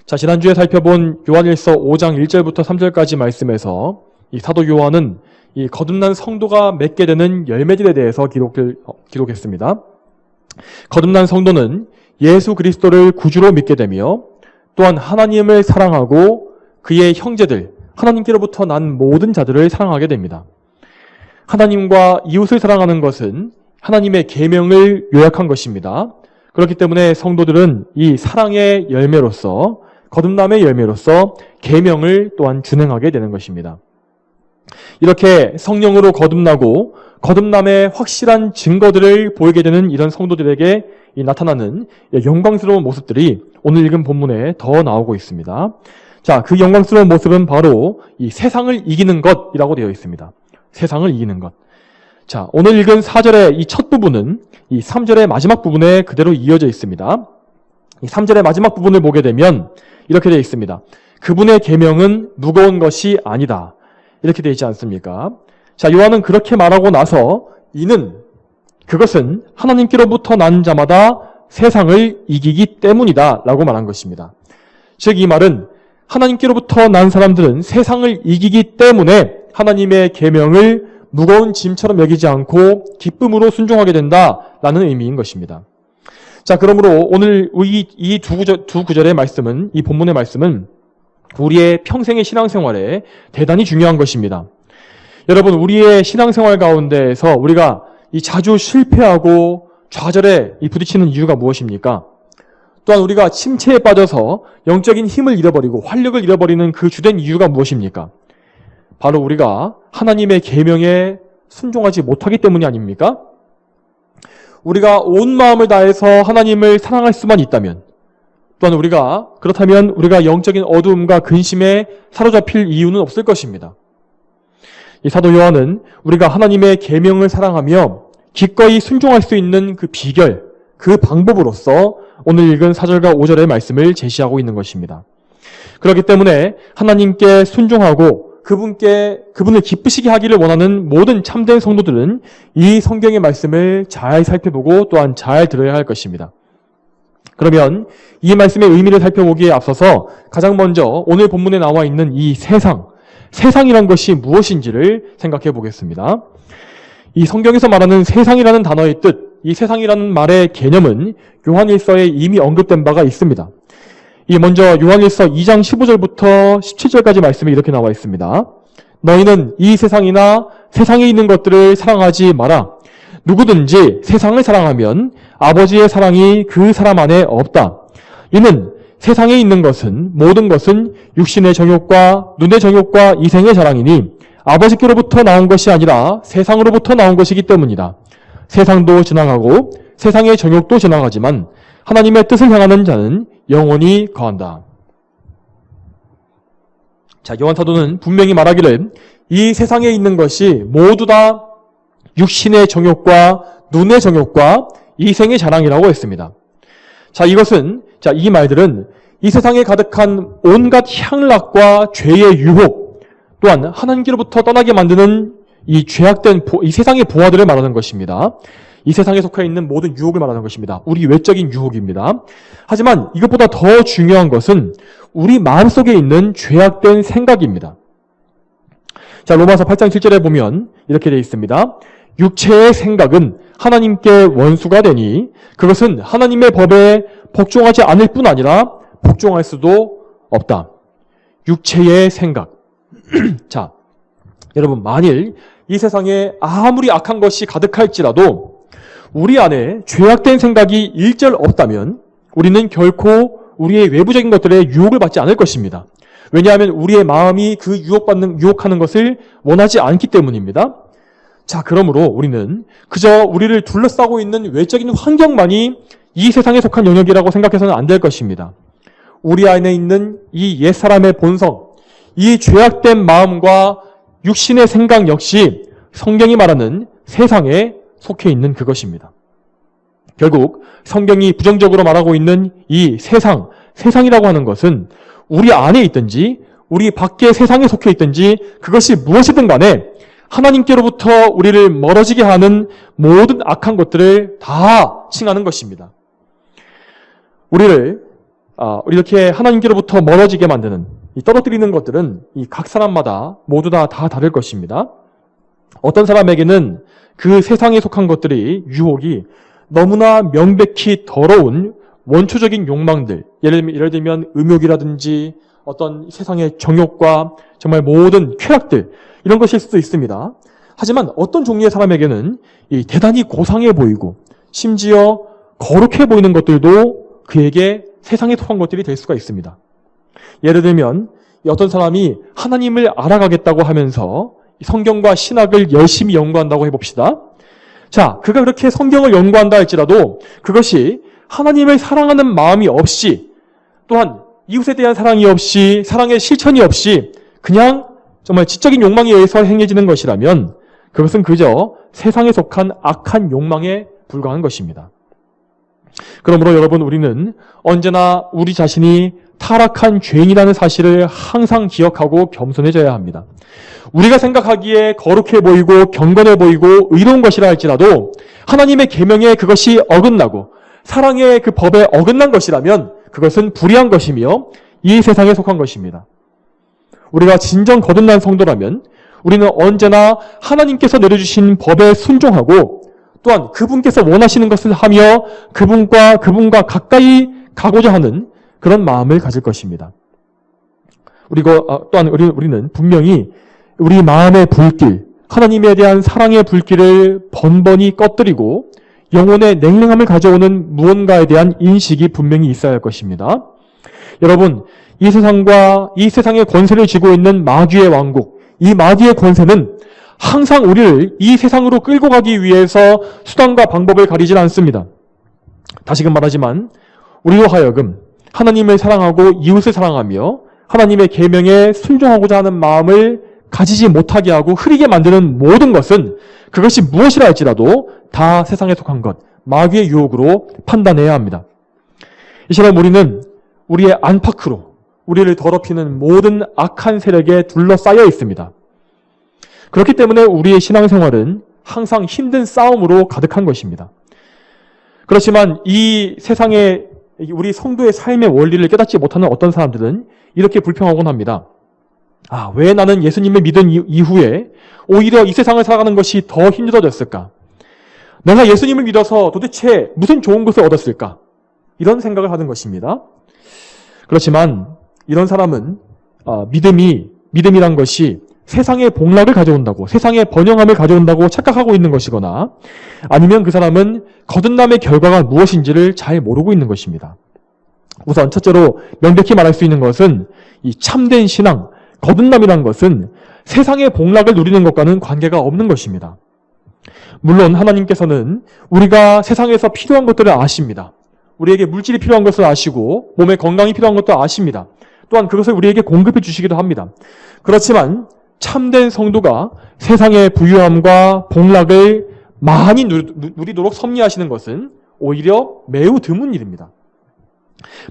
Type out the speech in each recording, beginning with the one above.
자, 지난주에 살펴본 요한일서 5장 1절부터 3절까지 말씀에서 이 사도 요한은 이 거듭난 성도가 맺게 되는 열매들에 대해서 기록했습니다. 거듭난 성도는 예수 그리스도를 구주로 믿게 되며 또한 하나님을 사랑하고 그의 형제들, 하나님께로부터 난 모든 자들을 사랑하게 됩니다. 하나님과 이웃을 사랑하는 것은 하나님의 계명을 요약한 것입니다. 그렇기 때문에 성도들은 이 사랑의 열매로서, 거듭남의 열매로서 계명을 또한 준행하게 되는 것입니다. 이렇게 성령으로 거듭나고 거듭남의 확실한 증거들을 보이게 되는 이런 성도들에게 나타나는 영광스러운 모습들이 오늘 읽은 본문에 더 나오고 있습니다. 자, 그 영광스러운 모습은 바로 이 세상을 이기는 것이라고 되어 있습니다. 세상을 이기는 것. 자, 오늘 읽은 4절의 이 첫 부분은 이 3절의 마지막 부분에 그대로 이어져 있습니다. 이 3절의 마지막 부분을 보게 되면 이렇게 되어 있습니다. 그분의 계명은 무거운 것이 아니다. 이렇게 되어 있지 않습니까? 자, 요한은 그렇게 말하고 나서 그것은 하나님께로부터 난 자마다 세상을 이기기 때문이다 라고 말한 것입니다. 즉, 이 말은 하나님께로부터 난 사람들은 세상을 이기기 때문에 하나님의 계명을 무거운 짐처럼 여기지 않고 기쁨으로 순종하게 된다라는 의미인 것입니다. 자, 그러므로 오늘 이 두 구절의 말씀은, 이 본문의 말씀은 우리의 평생의 신앙생활에 대단히 중요한 것입니다. 여러분, 우리의 신앙생활 가운데에서 우리가 이 자주 실패하고 좌절에 부딪히는 이유가 무엇입니까? 또한 우리가 침체에 빠져서 영적인 힘을 잃어버리고 활력을 잃어버리는 그 주된 이유가 무엇입니까? 바로 우리가 하나님의 계명에 순종하지 못하기 때문이 아닙니까? 우리가 온 마음을 다해서 하나님을 사랑할 수만 있다면, 또한 그렇다면 우리가 영적인 어두움과 근심에 사로잡힐 이유는 없을 것입니다. 이 사도 요한은 우리가 하나님의 계명을 사랑하며 기꺼이 순종할 수 있는 그 비결, 그 방법으로서 오늘 읽은 4절과 5절의 말씀을 제시하고 있는 것입니다. 그렇기 때문에 하나님께 순종하고 그분을 기쁘시게 하기를 원하는 모든 참된 성도들은 이 성경의 말씀을 잘 살펴보고 또한 잘 들어야 할 것입니다. 그러면 이 말씀의 의미를 살펴보기에 앞서서 가장 먼저 오늘 본문에 나와 있는 이 세상이란 것이 무엇인지를 생각해 보겠습니다. 이 성경에서 말하는 세상이라는 단어의 뜻, 이 세상이라는 말의 개념은 요한일서에 이미 언급된 바가 있습니다. 먼저 요한일서 2장 15절부터 17절까지 말씀이 이렇게 나와 있습니다. 너희는 이 세상이나 세상에 있는 것들을 사랑하지 마라. 누구든지 세상을 사랑하면 아버지의 사랑이 그 사람 안에 없다. 이는 세상에 있는 모든 것은 육신의 정욕과 눈의 정욕과 이생의 자랑이니 아버지께로부터 나온 것이 아니라 세상으로부터 나온 것이기 때문이다. 세상도 지나가고 세상의 정욕도 지나가지만 하나님의 뜻을 향하는 자는 영원히 거한다. 자, 요한 사도는 분명히 말하기를 이 세상에 있는 것이 모두 다 육신의 정욕과 눈의 정욕과 이생의 자랑이라고 했습니다. 자, 이 말들은 이 세상에 가득한 온갖 향락과 죄의 유혹, 또한 하나님께로부터 떠나게 만드는 이 죄악된 이 세상의 보화들을 말하는 것입니다. 이 세상에 속해 있는 모든 유혹을 말하는 것입니다. 우리 외적인 유혹입니다. 하지만 이것보다 더 중요한 것은 우리 마음속에 있는 죄악된 생각입니다. 자, 로마서 8장 7절에 보면 이렇게 되어 있습니다. 육체의 생각은 하나님께 원수가 되니 그것은 하나님의 법에 복종하지 않을 뿐 아니라 복종할 수도 없다. 육체의 생각. 자, 여러분, 만일 이 세상에 아무리 악한 것이 가득할지라도 우리 안에 죄악된 생각이 일절 없다면 우리는 결코 우리의 외부적인 것들에 유혹을 받지 않을 것입니다. 왜냐하면 우리의 마음이 그 유혹하는 것을 원하지 않기 때문입니다. 자, 그러므로 우리는 그저 우리를 둘러싸고 있는 외적인 환경만이 이 세상에 속한 영역이라고 생각해서는 안 될 것입니다. 우리 안에 있는 이 옛사람의 본성, 이 죄악된 마음과 육신의 생각 역시 성경이 말하는 세상에 속해 있는 그것입니다. 결국 성경이 부정적으로 말하고 있는 이 세상이라고 하는 것은 우리 안에 있든지 우리 밖의 세상에 속해 있든지 그것이 무엇이든 간에 하나님께로부터 우리를 멀어지게 하는 모든 악한 것들을 다 칭하는 것입니다. 우리를 이렇게 하나님께로부터 멀어지게 만드는 이 떨어뜨리는 것들은 이 각 사람마다 모두 다 다를 것입니다. 어떤 사람에게는 그 세상에 속한 것들이 유혹이 너무나 명백히 더러운 원초적인 욕망들, 예를 들면 음욕이라든지 어떤 세상의 정욕과 정말 모든 쾌락들, 이런 것일 수도 있습니다. 하지만 어떤 종류의 사람에게는 이 대단히 고상해 보이고 심지어 거룩해 보이는 것들도 그에게 세상에 속한 것들이 될 수가 있습니다. 예를 들면 어떤 사람이 하나님을 알아가겠다고 하면서 성경과 신학을 열심히 연구한다고 해봅시다. 자, 그가 그렇게 성경을 연구한다 할지라도 그것이 하나님을 사랑하는 마음이 없이, 또한 이웃에 대한 사랑이 없이, 사랑의 실천이 없이 그냥 정말 지적인 욕망에 의해서 행해지는 것이라면 그것은 그저 세상에 속한 악한 욕망에 불과한 것입니다. 그러므로 여러분, 우리는 언제나 우리 자신이 타락한 죄인이라는 사실을 항상 기억하고 겸손해져야 합니다. 우리가 생각하기에 거룩해 보이고 경건해 보이고 의로운 것이라 할지라도 하나님의 계명에 그것이 어긋나고 사랑의 그 법에 어긋난 것이라면 그것은 불의한 것이며 이 세상에 속한 것입니다. 우리가 진정 거듭난 성도라면 우리는 언제나 하나님께서 내려주신 법에 순종하고 또한 그분께서 원하시는 것을 하며 그분과 가까이 가고자 하는 그런 마음을 가질 것입니다. 그리고 또한 우리는 분명히 우리 마음의 불길, 하나님에 대한 사랑의 불길을 번번이 꺼뜨리고 영혼의 냉랭함을 가져오는 무언가에 대한 인식이 분명히 있어야 할 것입니다. 여러분, 이 세상과 이 세상의 권세를 쥐고 있는 마귀의 왕국, 이 마귀의 권세는 항상 우리를 이 세상으로 끌고 가기 위해서 수단과 방법을 가리질 않습니다. 다시금 말하지만 우리로 하여금 하나님을 사랑하고 이웃을 사랑하며 하나님의 계명에 순종하고자 하는 마음을 가지지 못하게 하고 흐리게 만드는 모든 것은 그것이 무엇이라 할지라도 다 세상에 속한 것, 마귀의 유혹으로 판단해야 합니다. 이 시간 우리는 우리의 안팎으로 우리를 더럽히는 모든 악한 세력에 둘러싸여 있습니다. 그렇기 때문에 우리의 신앙생활은 항상 힘든 싸움으로 가득한 것입니다. 그렇지만 이 세상에 우리 성도의 삶의 원리를 깨닫지 못하는 어떤 사람들은 이렇게 불평하곤 합니다. 왜 나는 예수님을 믿은 이후에 오히려 이 세상을 살아가는 것이 더 힘들어졌을까? 내가 예수님을 믿어서 도대체 무슨 좋은 것을 얻었을까? 이런 생각을 하는 것입니다. 그렇지만 이런 사람은 믿음이란 것이 세상의 복락을 가져온다고, 세상의 번영함을 가져온다고 착각하고 있는 것이거나 아니면 그 사람은 거듭남의 결과가 무엇인지를 잘 모르고 있는 것입니다. 우선 첫째로 명백히 말할 수 있는 것은 이 참된 신앙, 거듭남이란 것은 세상의 복락을 누리는 것과는 관계가 없는 것입니다. 물론 하나님께서는 우리가 세상에서 필요한 것들을 아십니다. 우리에게 물질이 필요한 것을 아시고 몸에 건강이 필요한 것도 아십니다. 또한 그것을 우리에게 공급해 주시기도 합니다. 그렇지만 참된 성도가 세상의 부유함과 복락을 많이 누리도록 섭리하시는 것은 오히려 매우 드문 일입니다.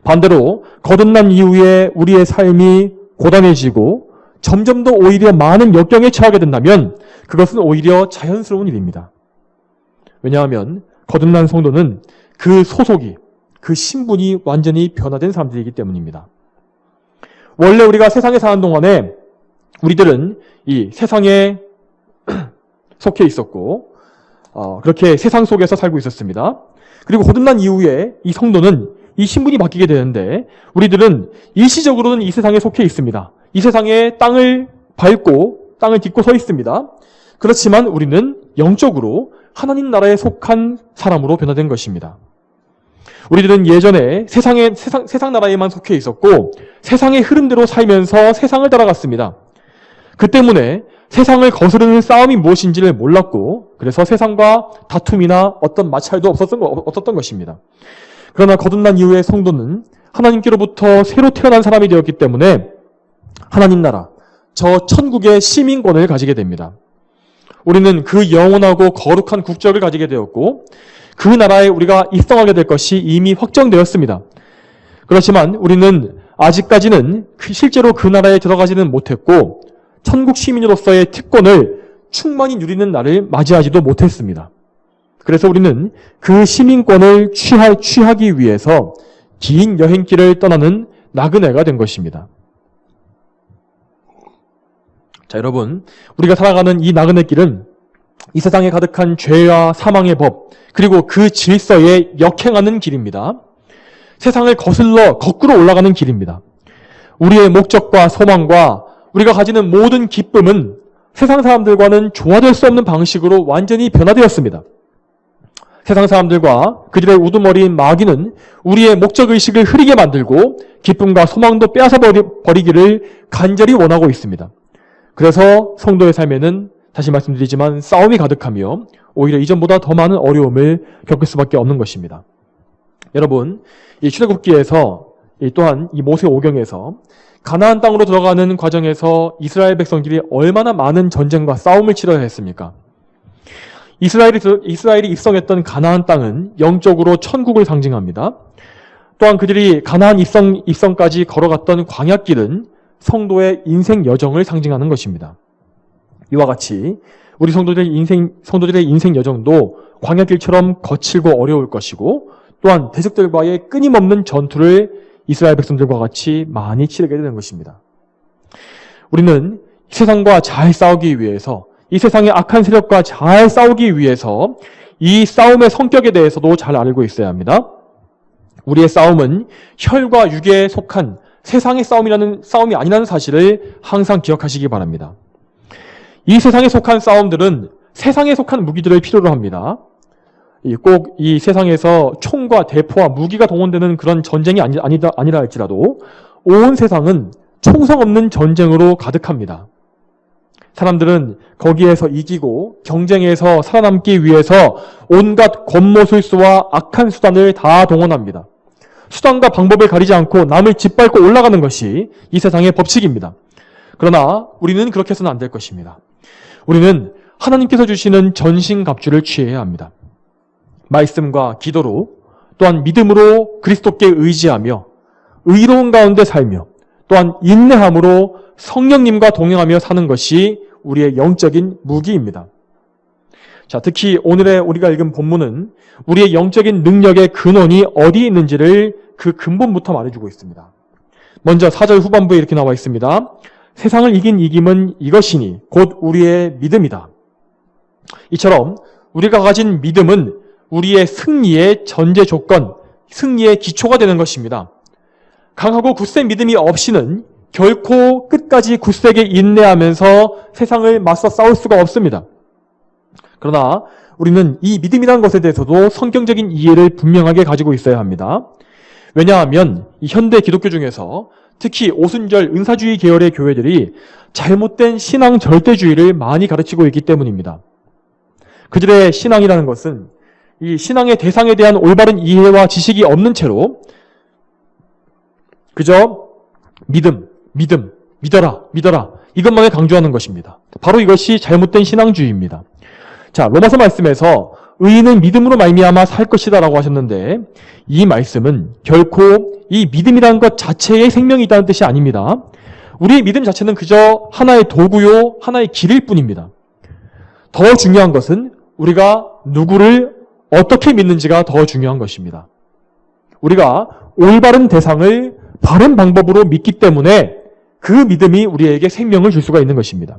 반대로 거듭난 이후에 우리의 삶이 고단해지고 점점 더 오히려 많은 역경에 처하게 된다면 그것은 오히려 자연스러운 일입니다. 왜냐하면 거듭난 성도는 그 소속이, 그 신분이 완전히 변화된 사람들이기 때문입니다. 원래 우리가 세상에 사는 동안에 우리들은 이 세상에 속해 있었고 그렇게 세상 속에서 살고 있었습니다. 그리고 거듭난 이후에 이 성도는 이 신분이 바뀌게 되는데 우리들은 일시적으로는 이 세상에 속해 있습니다. 이 세상에 땅을 밟고 땅을 딛고 서 있습니다. 그렇지만 우리는 영적으로 하나님 나라에 속한 사람으로 변화된 것입니다. 우리들은 예전에 세상 나라에만 속해 있었고 세상의 흐름대로 살면서 세상을 따라갔습니다. 그 때문에 세상을 거스르는 싸움이 무엇인지를 몰랐고 그래서 세상과 다툼이나 어떤 마찰도 없었던 것입니다. 그러나 거듭난 이후의 성도는 하나님께로부터 새로 태어난 사람이 되었기 때문에 하나님 나라, 저 천국의 시민권을 가지게 됩니다. 우리는 그 영원하고 거룩한 국적을 가지게 되었고 그 나라에 우리가 입성하게 될 것이 이미 확정되었습니다. 그렇지만 우리는 아직까지는 실제로 그 나라에 들어가지는 못했고 천국 시민으로서의 특권을 충만히 누리는 날을 맞이하지도 못했습니다. 그래서 우리는 그 시민권을 취하기 위해서 긴 여행길을 떠나는 나그네가 된 것입니다. 자, 여러분, 우리가 살아가는 이 나그네길은 이 세상에 가득한 죄와 사망의 법, 그리고 그 질서에 역행하는 길입니다. 세상을 거슬러 거꾸로 올라가는 길입니다. 우리의 목적과 소망과 우리가 가지는 모든 기쁨은 세상 사람들과는 조화될 수 없는 방식으로 완전히 변화되었습니다. 세상 사람들과 그들의 우두머리인 마귀는 우리의 목적의식을 흐리게 만들고 기쁨과 소망도 빼앗아 버리기를 간절히 원하고 있습니다. 그래서 성도의 삶에는 다시 말씀드리지만 싸움이 가득하며 오히려 이전보다 더 많은 어려움을 겪을 수밖에 없는 것입니다. 여러분, 이 출애굽기에서 또한 이 모세오경에서 가나안 땅으로 들어가는 과정에서 이스라엘 백성들이 얼마나 많은 전쟁과 싸움을 치러야 했습니까? 이스라엘이 입성했던 가나안 땅은 영적으로 천국을 상징합니다. 또한 그들이 가나안 입성까지 걸어갔던 광야길은 성도의 인생 여정을 상징하는 것입니다. 이와 같이 우리 성도들의 인생 여정도 광야길처럼 거칠고 어려울 것이고 또한 대적들과의 끊임없는 전투를 이스라엘 백성들과 같이 많이 치르게 되는 것입니다. 우리는 세상과 잘 싸우기 위해서 이 세상의 악한 세력과 잘 싸우기 위해서 이 싸움의 성격에 대해서도 잘 알고 있어야 합니다. 우리의 싸움은 혈과 육에 속한 세상의 싸움이 아니라는 사실을 항상 기억하시기 바랍니다. 이 세상에 속한 싸움들은 세상에 속한 무기들을 필요로 합니다. 꼭 이 세상에서 총과 대포와 무기가 동원되는 그런 전쟁이 아니라 할지라도 온 세상은 총성 없는 전쟁으로 가득합니다. 사람들은 거기에서 이기고 경쟁에서 살아남기 위해서 온갖 권모술수와 악한 수단을 다 동원합니다. 수단과 방법을 가리지 않고 남을 짓밟고 올라가는 것이 이 세상의 법칙입니다. 그러나 우리는 그렇게 해서는 안 될 것입니다. 우리는 하나님께서 주시는 전신갑주를 취해야 합니다. 말씀과 기도로 또한 믿음으로 그리스도께 의지하며 의로운 가운데 살며 또한 인내함으로 성령님과 동행하며 사는 것이 우리의 영적인 무기입니다. 자, 특히 오늘의 우리가 읽은 본문은 우리의 영적인 능력의 근원이 어디에 있는지를 그 근본부터 말해주고 있습니다. 먼저 4절 후반부에 이렇게 나와 있습니다. 세상을 이긴 이김은 이것이니 곧 우리의 믿음이다. 이처럼 우리가 가진 믿음은 우리의 승리의 전제 조건, 승리의 기초가 되는 것입니다. 강하고 굳센 믿음이 없이는 결코 끝까지 굳세게 인내하면서 세상을 맞서 싸울 수가 없습니다. 그러나 우리는 이 믿음이라는 것에 대해서도 성경적인 이해를 분명하게 가지고 있어야 합니다. 왜냐하면 이 현대 기독교 중에서 특히 오순절 은사주의 계열의 교회들이 잘못된 신앙 절대주의를 많이 가르치고 있기 때문입니다. 그들의 신앙이라는 것은 이 신앙의 대상에 대한 올바른 이해와 지식이 없는 채로 그저 믿어라 이것만을 강조하는 것입니다. 바로 이것이 잘못된 신앙주의입니다. 자, 로마서 말씀에서 의인은 믿음으로 말미암아 살 것이다 라고 하셨는데 이 말씀은 결코 이 믿음이라는 것 자체의 생명이 있다는 뜻이 아닙니다. 우리의 믿음 자체는 그저 하나의 도구요, 하나의 길일 뿐입니다. 더 중요한 것은 우리가 누구를 어떻게 믿는지가 더 중요한 것입니다. 우리가 올바른 대상을 바른 방법으로 믿기 때문에 그 믿음이 우리에게 생명을 줄 수가 있는 것입니다.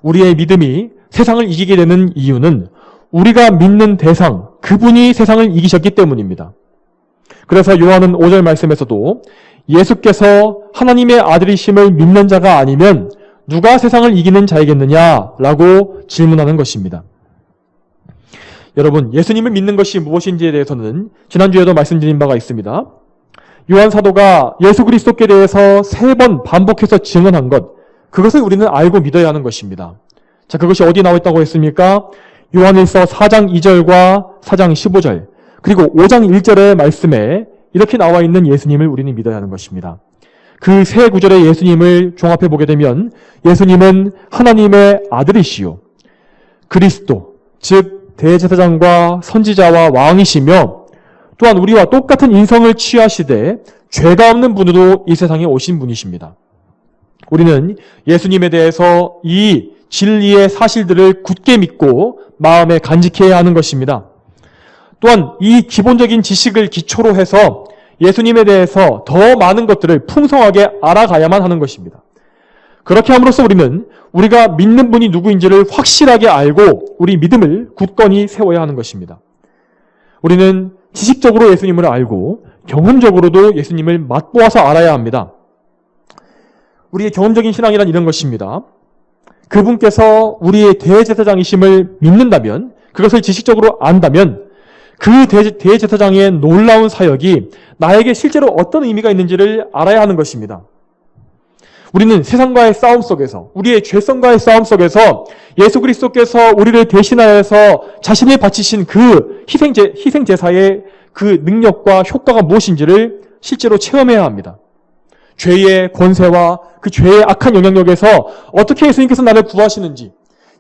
우리의 믿음이 세상을 이기게 되는 이유는 우리가 믿는 대상, 그분이 세상을 이기셨기 때문입니다. 그래서 요한은 5절 말씀에서도 예수께서 하나님의 아들이심을 믿는 자가 아니면 누가 세상을 이기는 자이겠느냐라고 질문하는 것입니다. 여러분, 예수님을 믿는 것이 무엇인지에 대해서는 지난주에도 말씀드린 바가 있습니다. 요한 사도가 예수 그리스도께 대해서 3번 반복해서 증언한 것, 그것을 우리는 알고 믿어야 하는 것입니다. 자, 그것이 어디에 나와 있다고 했습니까? 요한일서 4장 2절과 4장 15절, 그리고 5장 1절의 말씀에 이렇게 나와 있는 예수님을 우리는 믿어야 하는 것입니다. 그 세 구절의 예수님을 종합해 보게 되면 예수님은 하나님의 아들이시요 그리스도, 즉 대제사장과 선지자와 왕이시며 또한 우리와 똑같은 인성을 취하시되 죄가 없는 분으로 이 세상에 오신 분이십니다. 우리는 예수님에 대해서 이 진리의 사실들을 굳게 믿고 마음에 간직해야 하는 것입니다. 또한 이 기본적인 지식을 기초로 해서 예수님에 대해서 더 많은 것들을 풍성하게 알아가야만 하는 것입니다. 그렇게 함으로써 우리는 우리가 믿는 분이 누구인지를 확실하게 알고 우리 믿음을 굳건히 세워야 하는 것입니다. 우리는 지식적으로 예수님을 알고 경험적으로도 예수님을 맛보아서 알아야 합니다. 우리의 경험적인 신앙이란 이런 것입니다. 그분께서 우리의 대제사장이심을 믿는다면, 그것을 지식적으로 안다면 그 대제사장의 놀라운 사역이 나에게 실제로 어떤 의미가 있는지를 알아야 하는 것입니다. 우리는 세상과의 싸움 속에서, 우리의 죄성과의 싸움 속에서 예수 그리스도께서 우리를 대신하여서 자신을 바치신 그 희생제사의 그 능력과 효과가 무엇인지를 실제로 체험해야 합니다. 죄의 권세와 그 죄의 악한 영향력에서 어떻게 예수님께서 나를 구하시는지,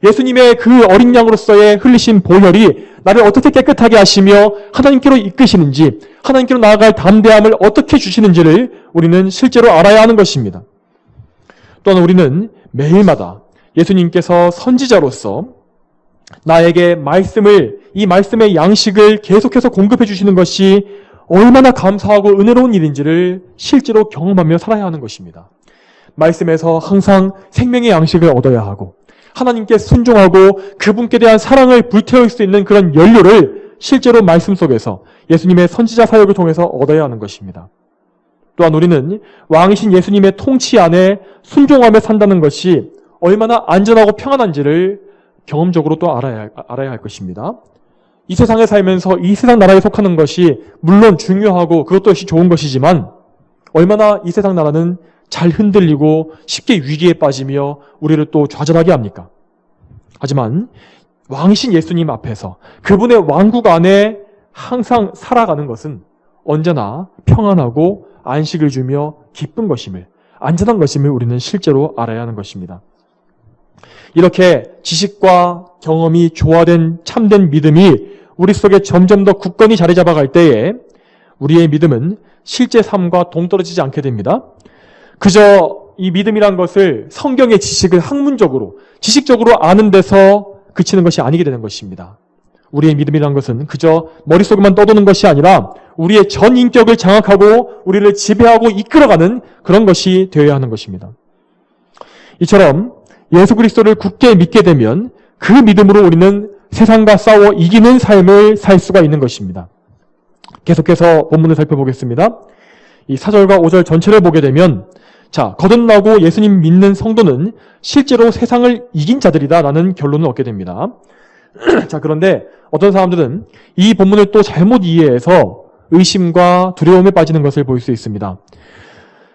예수님의 그 어린 양으로서의 흘리신 보혈이 나를 어떻게 깨끗하게 하시며 하나님께로 이끄시는지, 하나님께로 나아갈 담대함을 어떻게 주시는지를 우리는 실제로 알아야 하는 것입니다. 또한 우리는 매일마다 예수님께서 선지자로서 나에게 이 말씀의 양식을 계속해서 공급해 주시는 것이 얼마나 감사하고 은혜로운 일인지를 실제로 경험하며 살아야 하는 것입니다. 말씀에서 항상 생명의 양식을 얻어야 하고 하나님께 순종하고 그분께 대한 사랑을 불태울 수 있는 그런 연료를 실제로 말씀 속에서 예수님의 선지자 사역을 통해서 얻어야 하는 것입니다. 또한 우리는 왕이신 예수님의 통치 안에 순종하며 산다는 것이 얼마나 안전하고 평안한지를 경험적으로 또 알아야 할 것입니다. 이 세상에 살면서 이 세상 나라에 속하는 것이 물론 중요하고 그것도 역시 좋은 것이지만 얼마나 이 세상 나라는 잘 흔들리고 쉽게 위기에 빠지며 우리를 또 좌절하게 합니까? 하지만 왕이신 예수님 앞에서 그분의 왕국 안에 항상 살아가는 것은 언제나 평안하고 안식을 주며 기쁜 것임을, 안전한 것임을 우리는 실제로 알아야 하는 것입니다. 이렇게 지식과 경험이 조화된 참된 믿음이 우리 속에 점점 더 굳건히 자리 잡아갈 때에 우리의 믿음은 실제 삶과 동떨어지지 않게 됩니다. 그저 이 믿음이란 것을 성경의 지식을 학문적으로, 지식적으로 아는 데서 그치는 것이 아니게 되는 것입니다. 우리의 믿음이란 것은 그저 머릿속에만 떠도는 것이 아니라 우리의 전 인격을 장악하고 우리를 지배하고 이끌어가는 그런 것이 되어야 하는 것입니다. 이처럼 예수 그리스도를 굳게 믿게 되면 그 믿음으로 우리는 세상과 싸워 이기는 삶을 살 수가 있는 것입니다. 계속해서 본문을 살펴보겠습니다. 이 4절과 5절 전체를 보게 되면 거듭나고 예수님 믿는 성도는 실제로 세상을 이긴 자들이다라는 결론을 얻게 됩니다. 그런데 어떤 사람들은 이 본문을 또 잘못 이해해서 의심과 두려움에 빠지는 것을 볼 수 있습니다.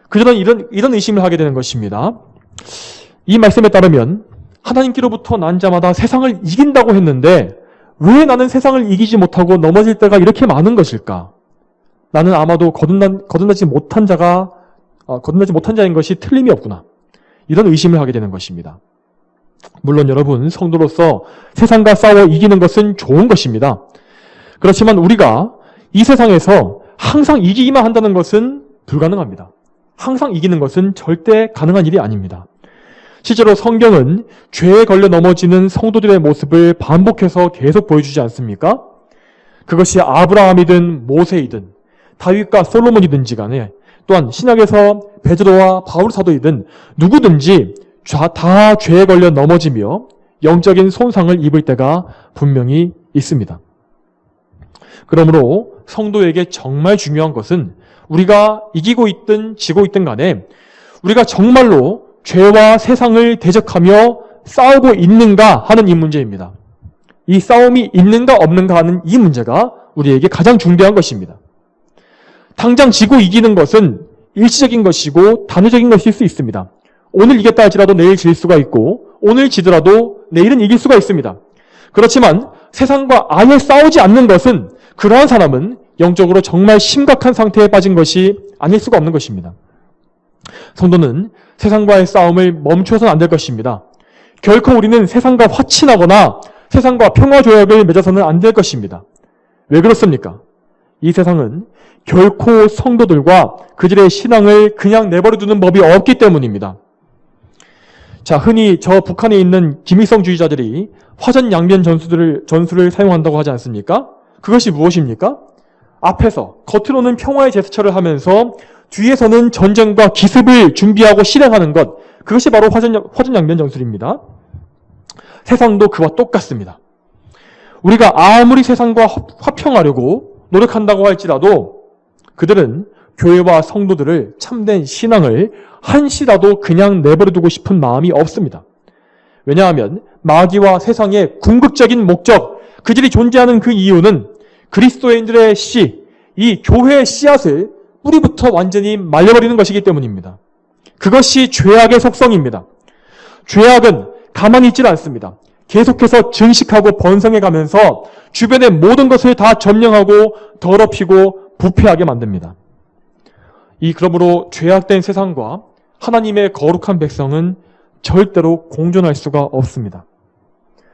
그들은 이런 의심을 하게 되는 것입니다. 이 말씀에 따르면 하나님께로부터 난 자마다 세상을 이긴다고 했는데 왜 나는 세상을 이기지 못하고 넘어질 때가 이렇게 많은 것일까? 나는 아마도 거듭나지 못한 자인 것이 틀림이 없구나. 이런 의심을 하게 되는 것입니다. 물론 여러분, 성도로서 세상과 싸워 이기는 것은 좋은 것입니다. 그렇지만 우리가 이 세상에서 항상 이기기만 한다는 것은 불가능합니다. 항상 이기는 것은 절대 가능한 일이 아닙니다. 실제로 성경은 죄에 걸려 넘어지는 성도들의 모습을 반복해서 계속 보여주지 않습니까? 그것이 아브라함이든 모세이든 다윗과 솔로몬이든지 간에, 또한 신약에서 베드로와 바울 사도이든 누구든지 다 죄에 걸려 넘어지며 영적인 손상을 입을 때가 분명히 있습니다. 그러므로 성도에게 정말 중요한 것은 우리가 이기고 있든 지고 있든 간에 우리가 정말로 죄와 세상을 대적하며 싸우고 있는가 하는 이 문제입니다. 이 싸움이 있는가 없는가 하는 이 문제가 우리에게 가장 중대한 것입니다. 당장 지고 이기는 것은 일시적인 것이고 단회적인 것일 수 있습니다. 오늘 이겼다 할지라도 내일 질 수가 있고 오늘 지더라도 내일은 이길 수가 있습니다. 그렇지만 세상과 아예 싸우지 않는 것은 그러한 사람은 영적으로 정말 심각한 상태에 빠진 것이 아닐 수가 없는 것입니다. 성도는 세상과의 싸움을 멈춰서는 안 될 것입니다. 결코 우리는 세상과 화친하거나 세상과 평화조약을 맺어서는 안 될 것입니다. 왜 그렇습니까? 이 세상은 결코 성도들과 그들의 신앙을 그냥 내버려두는 법이 없기 때문입니다. 흔히 저 북한에 있는 김일성주의자들이 화전양변 전술을 사용한다고 하지 않습니까? 그것이 무엇입니까? 앞에서 겉으로는 평화의 제스처를 하면서 뒤에서는 전쟁과 기습을 준비하고 실행하는 것, 그것이 바로 화전양면 전술입니다. 세상도 그와 똑같습니다. 우리가 아무리 세상과 화평하려고 노력한다고 할지라도 그들은 교회와 성도들을 참된 신앙을 한시라도 그냥 내버려두고 싶은 마음이 없습니다. 왜냐하면 마귀와 세상의 궁극적인 목적, 그들이 존재하는 그 이유는 그리스도인들의 씨, 이 교회의 씨앗을 뿌리부터 완전히 말려버리는 것이기 때문입니다. 그것이 죄악의 속성입니다. 죄악은 가만히 있질 않습니다. 계속해서 증식하고 번성해 가면서 주변의 모든 것을 다 점령하고 더럽히고 부패하게 만듭니다. 그러므로 죄악된 세상과 하나님의 거룩한 백성은 절대로 공존할 수가 없습니다.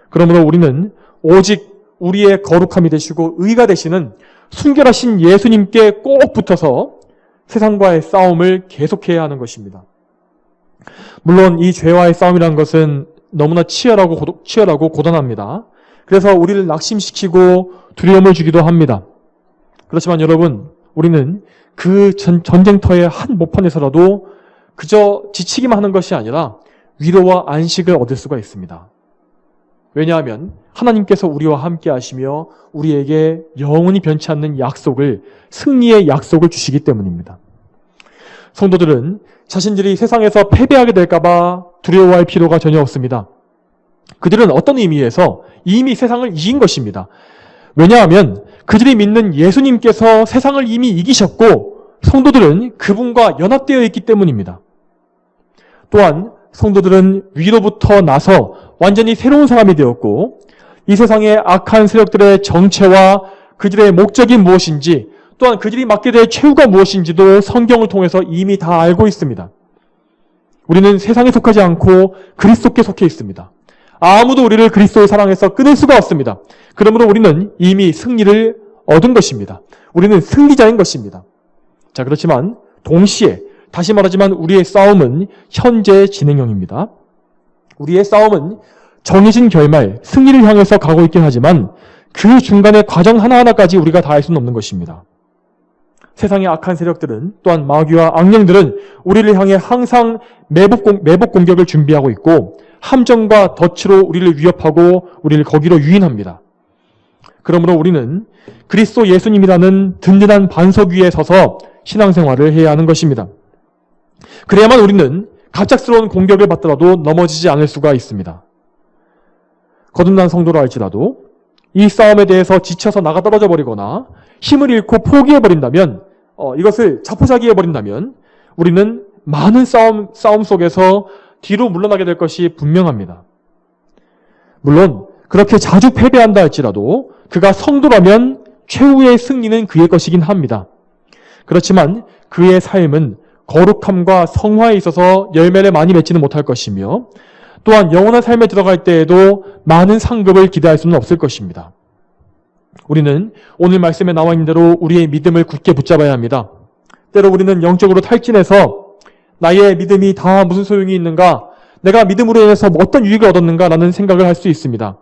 그러므로 우리는 오직 우리의 거룩함이 되시고 의가 되시는 순결하신 예수님께 꼭 붙어서 세상과의 싸움을 계속해야 하는 것입니다. 물론 이 죄와의 싸움이라는 것은 너무나 치열하고 고단합니다. 그래서 우리를 낙심시키고 두려움을 주기도 합니다. 그렇지만 여러분, 우리는 그 전쟁터의 한 모판에서라도 그저 지치기만 하는 것이 아니라 위로와 안식을 얻을 수가 있습니다. 왜냐하면 하나님께서 우리와 함께 하시며 우리에게 영원히 변치 않는 약속을, 승리의 약속을 주시기 때문입니다. 성도들은 자신들이 세상에서 패배하게 될까봐 두려워할 필요가 전혀 없습니다. 그들은 어떤 의미에서 이미 세상을 이긴 것입니다. 왜냐하면 그들이 믿는 예수님께서 세상을 이미 이기셨고 성도들은 그분과 연합되어 있기 때문입니다. 또한 성도들은 위로부터 나서 완전히 새로운 사람이 되었고 이 세상의 악한 세력들의 정체와 그들의 목적이 무엇인지 또한 그들이 맡게 될 최후가 무엇인지도 성경을 통해서 이미 다 알고 있습니다. 우리는 세상에 속하지 않고 그리스도께 속해 있습니다. 아무도 우리를 그리스도의 사랑에서 끊을 수가 없습니다. 그러므로 우리는 이미 승리를 얻은 것입니다. 우리는 승리자인 것입니다. 자, 그렇지만 동시에 다시 말하지만 우리의 싸움은 현재 진행형입니다. 우리의 싸움은 정해진 결말, 승리를 향해서 가고 있긴 하지만 그 중간의 과정 하나하나까지 우리가 다 할 수는 없는 것입니다. 세상의 악한 세력들은 또한 마귀와 악령들은 우리를 향해 항상 매복 공격을 준비하고 있고 함정과 덫으로 우리를 위협하고 우리를 거기로 유인합니다. 그러므로 우리는 그리스도 예수님이라는 든든한 반석 위에 서서 신앙생활을 해야 하는 것입니다. 그래야만 우리는 갑작스러운 공격을 받더라도 넘어지지 않을 수가 있습니다. 거듭난 성도라 할지라도 이 싸움에 대해서 지쳐서 나가 떨어져 버리거나 힘을 잃고 포기해버린다면 이것을 자포자기해버린다면 우리는 많은 싸움 속에서 뒤로 물러나게 될 것이 분명합니다. 물론 그렇게 자주 패배한다 할지라도 그가 성도라면 최후의 승리는 그의 것이긴 합니다. 그렇지만 그의 삶은 거룩함과 성화에 있어서 열매를 많이 맺지는 못할 것이며 또한 영원한 삶에 들어갈 때에도 많은 상급을 기대할 수는 없을 것입니다. 우리는 오늘 말씀에 나와 있는 대로 우리의 믿음을 굳게 붙잡아야 합니다. 때로 우리는 영적으로 탈진해서 나의 믿음이 다 무슨 소용이 있는가? 내가 믿음으로 인해서 어떤 유익을 얻었는가? 라는 생각을 할 수 있습니다.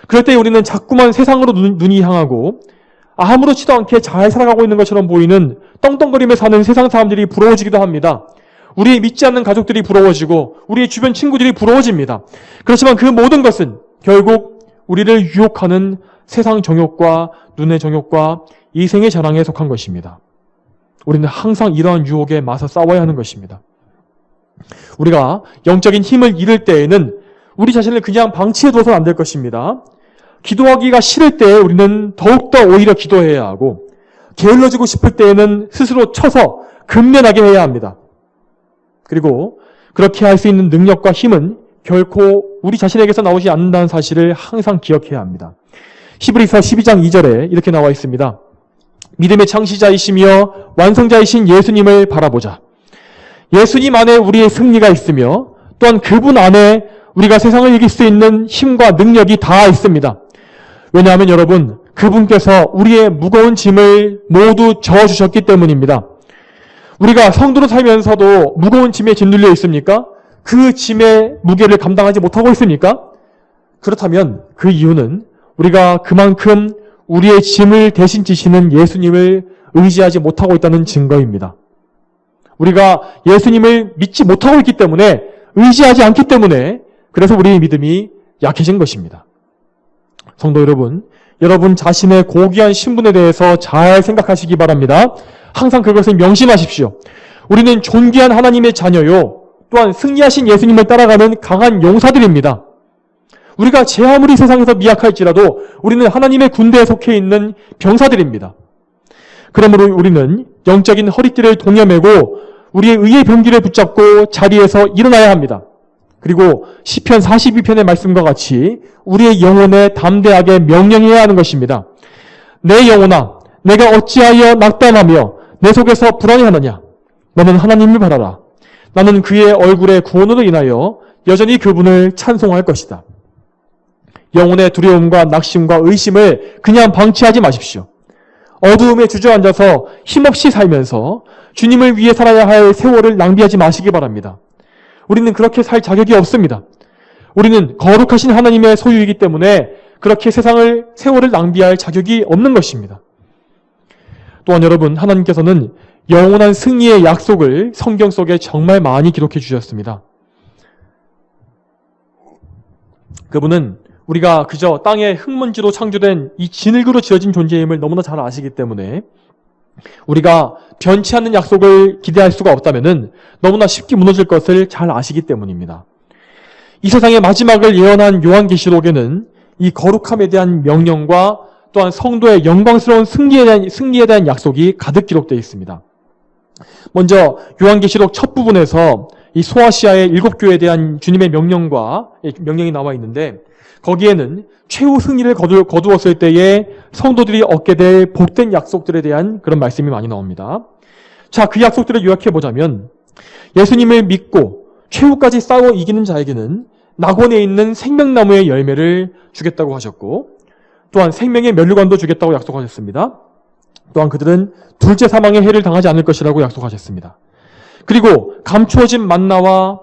그럴 때 우리는 자꾸만 세상으로 눈이 향하고 아무렇지도 않게 잘 살아가고 있는 것처럼 보이는 떵떵거리며 사는 세상 사람들이 부러워지기도 합니다. 우리의 믿지 않는 가족들이 부러워지고 우리의 주변 친구들이 부러워집니다. 그렇지만 그 모든 것은 결국 우리를 유혹하는 세상 정욕과 눈의 정욕과 이생의 자랑에 속한 것입니다. 우리는 항상 이러한 유혹에 맞서 싸워야 하는 것입니다. 우리가 영적인 힘을 잃을 때에는 우리 자신을 그냥 방치해둬서는 안 될 것입니다. 기도하기가 싫을 때 우리는 더욱더 오히려 기도해야 하고 게을러지고 싶을 때에는 스스로 쳐서 근면하게 해야 합니다. 그리고 그렇게 할 수 있는 능력과 힘은 결코 우리 자신에게서 나오지 않는다는 사실을 항상 기억해야 합니다. 히브리서 12장 2절에 이렇게 나와 있습니다. 믿음의 창시자이시며 완성자이신 예수님을 바라보자. 예수님 안에 우리의 승리가 있으며 또한 그분 안에 우리가 세상을 이길 수 있는 힘과 능력이 다 있습니다. 왜냐하면 여러분, 그분께서 우리의 무거운 짐을 모두 져주셨기 때문입니다. 우리가 성도로 살면서도 무거운 짐에 짓눌려 있습니까? 그 짐의 무게를 감당하지 못하고 있습니까? 그렇다면 그 이유는 우리가 그만큼 우리의 짐을 대신 지시는 예수님을 의지하지 못하고 있다는 증거입니다. 우리가 예수님을 믿지 못하고 있기 때문에, 의지하지 않기 때문에, 그래서 우리의 믿음이 약해진 것입니다. 성도 여러분, 여러분 자신의 고귀한 신분에 대해서 잘 생각하시기 바랍니다. 항상 그것을 명심하십시오. 우리는 존귀한 하나님의 자녀요, 또한 승리하신 예수님을 따라가는 강한 용사들입니다. 우리가 제 아무리 세상에서 미약할지라도 우리는 하나님의 군대에 속해 있는 병사들입니다. 그러므로 우리는 영적인 허리띠를 동여매고 우리의 의의 병기를 붙잡고 자리에서 일어나야 합니다. 그리고 시편 42편의 말씀과 같이 우리의 영혼에 담대하게 명령해야 하는 것입니다. 내 영혼아, 내가 어찌하여 낙담하며 내 속에서 불안해하느냐? 너는 하나님을 바라라. 나는 그의 얼굴의 구원으로 인하여 여전히 그분을 찬송할 것이다. 영혼의 두려움과 낙심과 의심을 그냥 방치하지 마십시오. 어두움에 주저앉아서 힘없이 살면서 주님을 위해 살아야 할 세월을 낭비하지 마시기 바랍니다. 우리는 그렇게 살 자격이 없습니다. 우리는 거룩하신 하나님의 소유이기 때문에 그렇게 세월을 낭비할 자격이 없는 것입니다. 또한 여러분, 하나님께서는 영원한 승리의 약속을 성경 속에 정말 많이 기록해 주셨습니다. 그분은 우리가 그저 땅의 흙먼지로 창조된 이 진흙으로 지어진 존재임을 너무나 잘 아시기 때문에 우리가 변치 않는 약속을 기대할 수가 없다면은 너무나 쉽게 무너질 것을 잘 아시기 때문입니다. 이 세상의 마지막을 예언한 요한계시록에는 이 거룩함에 대한 명령과 또한 성도의 영광스러운 승리에 대한 약속이 가득 기록되어 있습니다. 먼저 요한계시록 첫 부분에서 이 소아시아의 7교회에 대한 주님의 명령이 나와 있는데, 거기에는 최후 승리를 거두었을 때에 성도들이 얻게 될 복된 약속들에 대한 그런 말씀이 많이 나옵니다. 자, 그 약속들을 요약해보자면, 예수님을 믿고 최후까지 싸워 이기는 자에게는 낙원에 있는 생명나무의 열매를 주겠다고 하셨고, 또한 생명의 면류관도 주겠다고 약속하셨습니다. 또한 그들은 둘째 사망의 해를 당하지 않을 것이라고 약속하셨습니다. 그리고 감추어진 만나와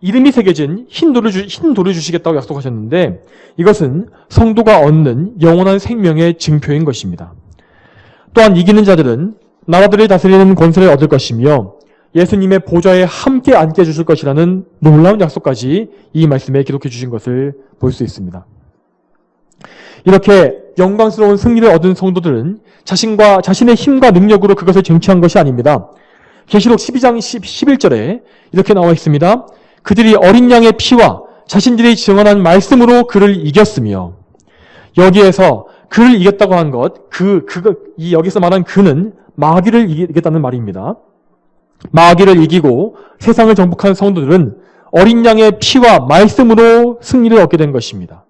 이름이 새겨진 흰 돌을 주시겠다고 약속하셨는데, 이것은 성도가 얻는 영원한 생명의 증표인 것입니다. 또한 이기는 자들은 나라들을 다스리는 권세를 얻을 것이며 예수님의 보좌에 함께 앉게 해주실 것이라는 놀라운 약속까지 이 말씀에 기록해 주신 것을 볼 수 있습니다. 이렇게 영광스러운 승리를 얻은 성도들은 자신의 힘과 능력으로 그것을 쟁취한 것이 아닙니다. 계시록 12장 11절에 이렇게 나와 있습니다. 그들이 어린 양의 피와 자신들이 증언한 말씀으로 그를 이겼으며, 여기에서 그를 이겼다고 한 것, 여기서 말한 그는 마귀를 이겼다는 말입니다. 마귀를 이기고 세상을 정복한 성도들은 어린 양의 피와 말씀으로 승리를 얻게 된 것입니다.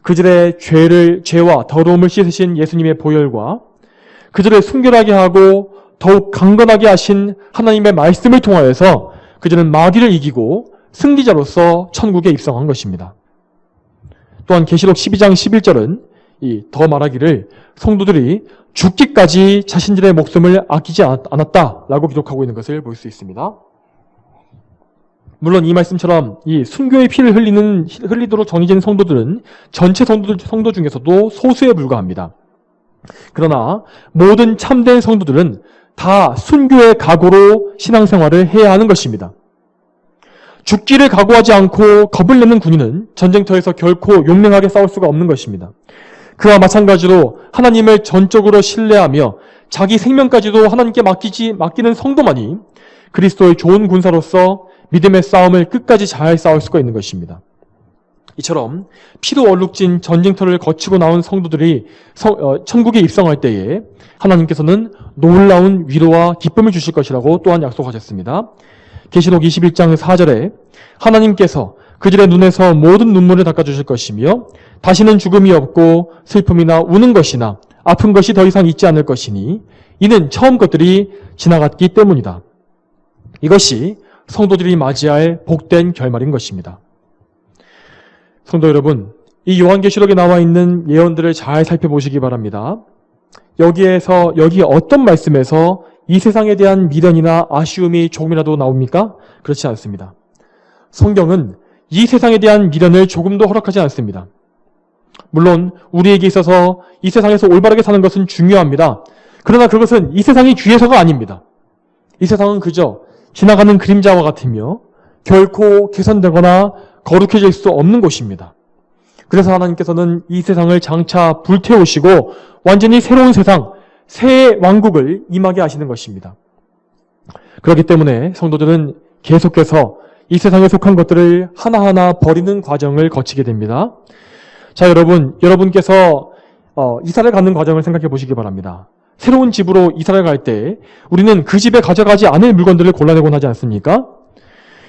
그들의 죄와 더러움을 씻으신 예수님의 보혈과 그들을 순결하게 하고 더욱 강건하게 하신 하나님의 말씀을 통하여서 그들은 마귀를 이기고 승리자로서 천국에 입성한 것입니다. 또한 계시록 12장 11절은 더 말하기를 성도들이 죽기까지 자신들의 목숨을 아끼지 않았다라고 기록하고 있는 것을 볼 수 있습니다. 물론 이 말씀처럼 이 순교의 피를 흘리도록 정해진 성도들은 전체 성도 중에서도 소수에 불과합니다. 그러나 모든 참된 성도들은 다 순교의 각오로 신앙생활을 해야 하는 것입니다. 죽기를 각오하지 않고 겁을 내는 군인은 전쟁터에서 결코 용맹하게 싸울 수가 없는 것입니다. 그와 마찬가지로 하나님을 전적으로 신뢰하며 자기 생명까지도 하나님께 맡기는 성도만이 그리스도의 좋은 군사로서 믿음의 싸움을 끝까지 잘 싸울 수가 있는 것입니다. 이처럼 피로 얼룩진 전쟁터를 거치고 나온 성도들이 천국에 입성할 때에 하나님께서는 놀라운 위로와 기쁨을 주실 것이라고 또한 약속하셨습니다. 계시록 21장 4절에 하나님께서 그들의 눈에서 모든 눈물을 닦아주실 것이며 다시는 죽음이 없고 슬픔이나 우는 것이나 아픈 것이 더 이상 있지 않을 것이니 이는 처음 것들이 지나갔기 때문이다. 이것이 성도들이 맞이할 복된 결말인 것입니다. 성도 여러분, 이 요한계시록에 나와 있는 예언들을 잘 살펴보시기 바랍니다. 여기 어떤 말씀에서 이 세상에 대한 미련이나 아쉬움이 조금이라도 나옵니까? 그렇지 않습니다. 성경은 이 세상에 대한 미련을 조금도 허락하지 않습니다. 물론 우리에게 있어서 이 세상에서 올바르게 사는 것은 중요합니다. 그러나 그것은 이 세상이 주에서가 아닙니다. 이 세상은 그저 지나가는 그림자와 같으며 결코 개선되거나 거룩해질 수 없는 곳입니다. 그래서 하나님께서는 이 세상을 장차 불태우시고 완전히 새로운 세상, 새 왕국을 임하게 하시는 것입니다. 그렇기 때문에 성도들은 계속해서 이 세상에 속한 것들을 하나하나 버리는 과정을 거치게 됩니다. 자, 여러분께서 이사를 가는 과정을 생각해 보시기 바랍니다. 새로운 집으로 이사를 갈 때 우리는 그 집에 가져가지 않을 물건들을 골라내곤 하지 않습니까?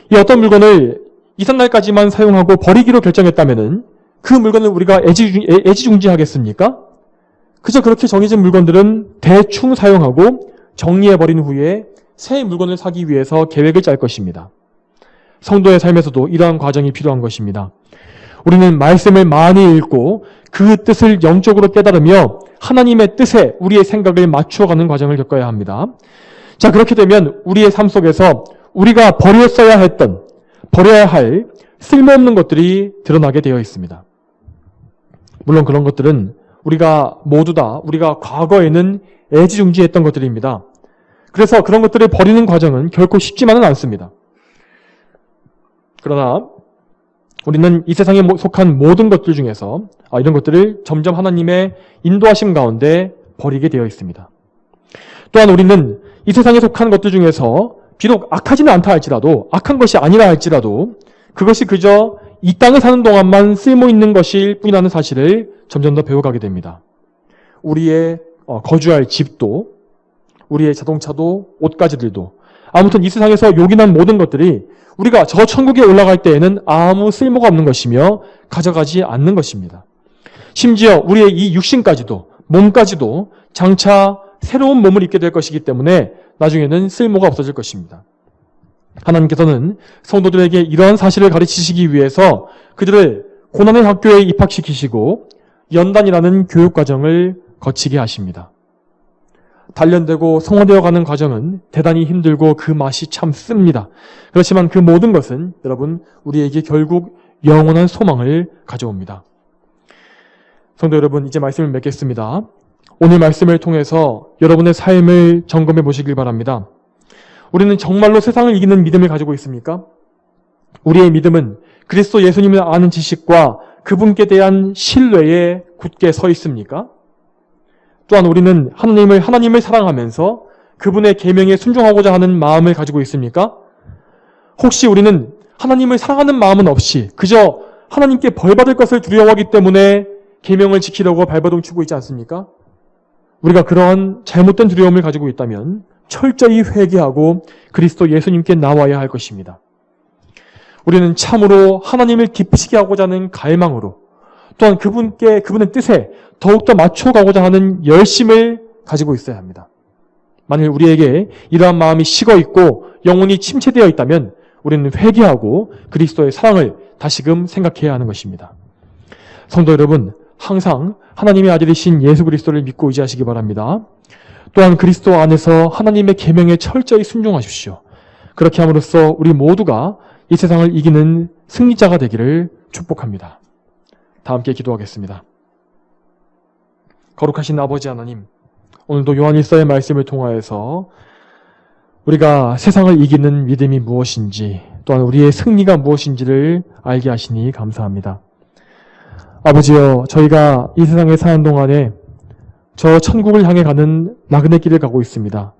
이 어떤 물건을 이삿날까지만 사용하고 버리기로 결정했다면은 그 물건을 우리가 애지중지하겠습니까? 그저 그렇게 정해진 물건들은 대충 사용하고 정리해버린 후에 새 물건을 사기 위해서 계획을 짤 것입니다. 성도의 삶에서도 이러한 과정이 필요한 것입니다. 우리는 말씀을 많이 읽고 그 뜻을 영적으로 깨달으며 하나님의 뜻에 우리의 생각을 맞추어가는 과정을 겪어야 합니다. 자, 그렇게 되면 우리의 삶 속에서 우리가 버려야 할 쓸모없는 것들이 드러나게 되어 있습니다. 물론 그런 것들은 우리가 과거에는 애지중지했던 것들입니다. 그래서 그런 것들을 버리는 과정은 결코 쉽지만은 않습니다. 그러나 우리는 이 세상에 속한 모든 것들 중에서 이런 것들을 점점 하나님의 인도하심 가운데 버리게 되어 있습니다. 또한 우리는 이 세상에 속한 것들 중에서 비록 악하지는 않다 할지라도, 악한 것이 아니라 할지라도 그것이 그저 이 땅을 사는 동안만 쓸모 있는 것일 뿐이라는 사실을 점점 더 배워가게 됩니다. 우리의 거주할 집도, 우리의 자동차도, 옷가지들도, 아무튼 이 세상에서 요긴한 모든 것들이 우리가 저 천국에 올라갈 때에는 아무 쓸모가 없는 것이며 가져가지 않는 것입니다. 심지어 우리의 이 육신까지도, 몸까지도 장차 새로운 몸을 입게 될 것이기 때문에 나중에는 쓸모가 없어질 것입니다. 하나님께서는 성도들에게 이러한 사실을 가르치시기 위해서 그들을 고난의 학교에 입학시키시고 연단이라는 교육과정을 거치게 하십니다. 단련되고 성화되어 가는 과정은 대단히 힘들고 그 맛이 참 씁니다. 그렇지만 그 모든 것은 여러분 우리에게 결국 영원한 소망을 가져옵니다. 성도 여러분, 이제 말씀을 맺겠습니다. 오늘 말씀을 통해서 여러분의 삶을 점검해 보시길 바랍니다. 우리는 정말로 세상을 이기는 믿음을 가지고 있습니까? 우리의 믿음은 그리스도 예수님을 아는 지식과 그분께 대한 신뢰에 굳게 서 있습니까? 또한 우리는 하나님을 사랑하면서 그분의 계명에 순종하고자 하는 마음을 가지고 있습니까? 혹시 우리는 하나님을 사랑하는 마음은 없이 그저 하나님께 벌받을 것을 두려워하기 때문에 계명을 지키려고 발버둥 치고 있지 않습니까? 우리가 그러한 잘못된 두려움을 가지고 있다면 철저히 회개하고 그리스도 예수님께 나와야 할 것입니다. 우리는 참으로 하나님을 기쁘시게 하고자 하는 갈망으로, 또한 그분의 뜻에 더욱더 맞춰가고자 하는 열심을 가지고 있어야 합니다. 만일 우리에게 이러한 마음이 식어 있고 영혼이 침체되어 있다면 우리는 회개하고 그리스도의 사랑을 다시금 생각해야 하는 것입니다. 성도 여러분, 항상 하나님의 아들이신 예수 그리스도를 믿고 의지하시기 바랍니다. 또한 그리스도 안에서 하나님의 계명에 철저히 순종하십시오. 그렇게 함으로써 우리 모두가 이 세상을 이기는 승리자가 되기를 축복합니다. 다 함께 기도하겠습니다. 거룩하신 아버지 하나님, 오늘도 요한일서의 말씀을 통하여서 우리가 세상을 이기는 믿음이 무엇인지, 또한 우리의 승리가 무엇인지를 알게 하시니 감사합니다. 아버지여, 저희가 이 세상에 사는 동안에 저 천국을 향해 가는 나그네 길을 가고 있습니다.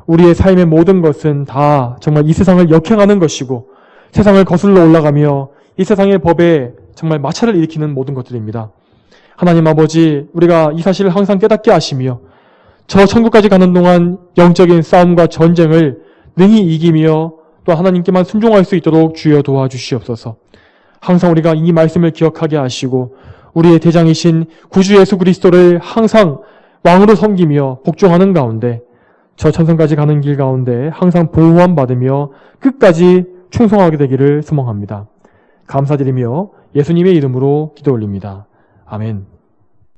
우리의 삶의 모든 것은 다 정말 이 세상을 역행하는 것이고 세상을 거슬러 올라가며 이 세상의 법에 정말 마찰을 일으키는 모든 것들입니다. 하나님 아버지, 우리가 이 사실을 항상 깨닫게 하시며 저 천국까지 가는 동안 영적인 싸움과 전쟁을 능히 이기며 또 하나님께만 순종할 수 있도록 주여 도와주시옵소서. 항상 우리가 이 말씀을 기억하게 하시고 우리의 대장이신 구주 예수 그리스도를 항상 왕으로 섬기며 복종하는 가운데 저 천성까지 가는 길 가운데 항상 보호함 받으며 끝까지 충성하게 되기를 소망합니다. 감사드리며 예수님의 이름으로 기도 올립니다. 아멘.